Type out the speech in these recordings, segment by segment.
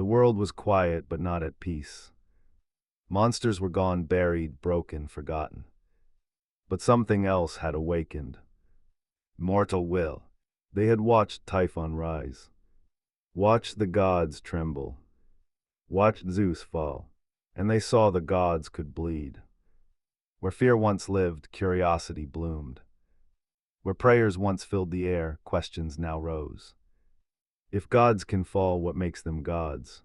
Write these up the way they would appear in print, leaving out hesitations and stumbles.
The world was quiet but not at peace. Monsters were gone, buried, broken, forgotten. But something else had awakened. Mortal will. They had watched Typhon rise, watched the gods tremble, watched Zeus fall, and they saw the gods could bleed. Where fear once lived, curiosity bloomed. Where prayers once filled the air, questions now rose. If gods can fall, what makes them gods?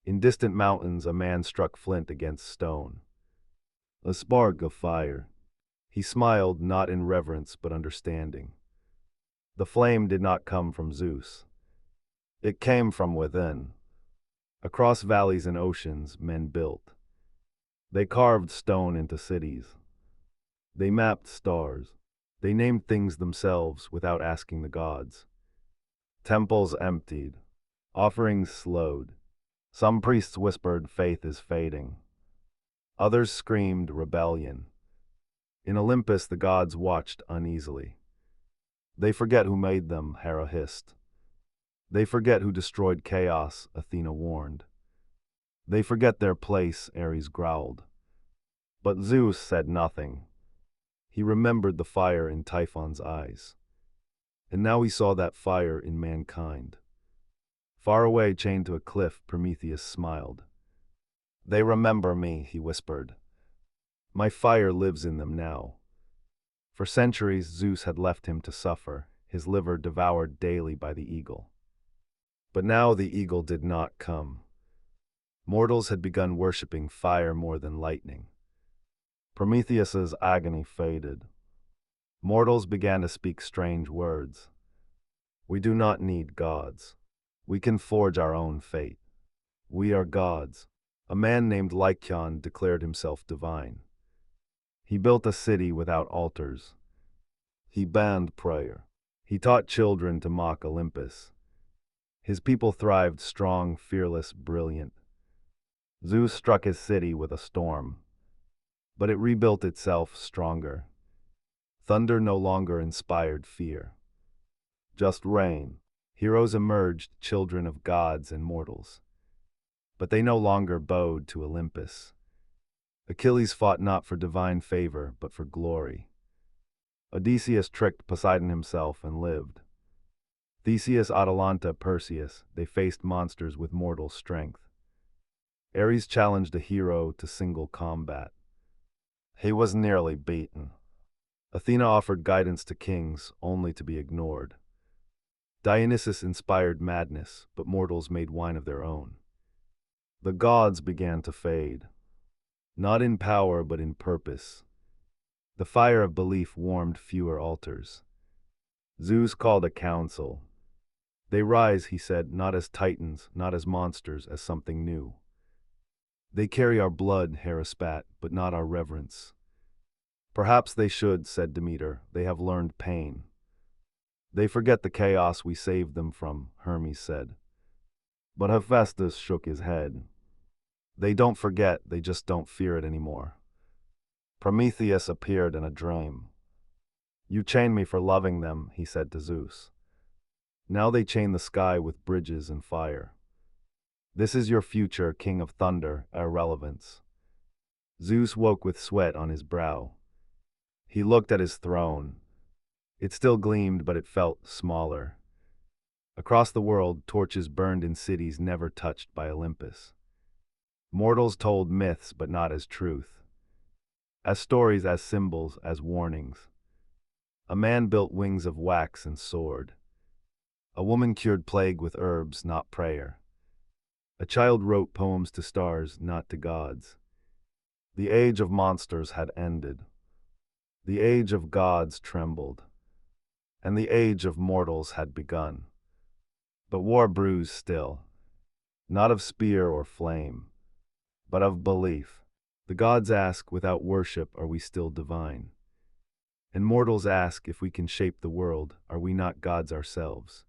In distant mountains, a man struck flint against stone. A spark of fire. He smiled, not in reverence but understanding. The flame did not come from Zeus. It came from within. Across valleys and oceans, men built. They carved stone into cities. They mapped stars. They named things themselves without asking the gods. Temples emptied. Offerings slowed. Some priests whispered, "Faith is fading." Others screamed, "Rebellion." In Olympus, the gods watched uneasily. They forget who made them, Hera hissed. They forget who destroyed chaos, Athena warned. They forget their place, Ares growled. But Zeus said nothing. He remembered the fire in Typhon's eyes. And now he saw that fire in mankind. Far away, chained to a cliff, Prometheus smiled. "They remember me," he whispered. "My fire lives in them now." For centuries, Zeus had left him to suffer, his liver devoured daily by the eagle. But now the eagle did not come. Mortals had begun worshipping fire more than lightning. Prometheus's agony faded. Mortals began to speak strange words. "We do not need gods. We can forge our own fate. We are gods." A man named Lycaon declared himself divine. He built a city without altars. He banned prayer. He taught children to mock Olympus. His people thrived, strong, fearless, brilliant. Zeus struck his city with a storm, but it rebuilt itself stronger. Thunder no longer inspired fear. Just rain. Heroes emerged, children of gods and mortals. But they no longer bowed to Olympus. Achilles fought not for divine favor, but for glory. Odysseus tricked Poseidon himself and lived. Theseus, Atalanta, Perseus, they faced monsters with mortal strength. Ares challenged a hero to single combat. He was nearly beaten. Athena offered guidance to kings, only to be ignored. Dionysus inspired madness, but mortals made wine of their own. The gods began to fade. Not in power, but in purpose. The fire of belief warmed fewer altars. Zeus called a council. "They rise," he said, "not as titans, not as monsters, as something new. They carry our blood," Hera spat, "but not our reverence." "Perhaps they should," said Demeter. "They have learned pain." "They forget the chaos we saved them from," Hermes said. But Hephaestus shook his head. "They don't forget, they just don't fear it anymore." Prometheus appeared in a dream. "You chained me for loving them," he said to Zeus. "Now they chain the sky with bridges and fire. This is your future, King of Thunder, irrelevance." Zeus woke with sweat on his brow. He looked at his throne. It still gleamed, but it felt smaller. Across the world, torches burned in cities never touched by Olympus. Mortals told myths, but not as truth. As stories, as symbols, as warnings. A man built wings of wax and soared. A woman cured plague with herbs, not prayer. A child wrote poems to stars, not to gods. The age of monsters had ended. The age of gods trembled. And the age of mortals had begun. But war brews still. Not of spear or flame, but of belief. The gods ask, without worship, are we still divine? And mortals ask, if we can shape the world, are we not gods ourselves?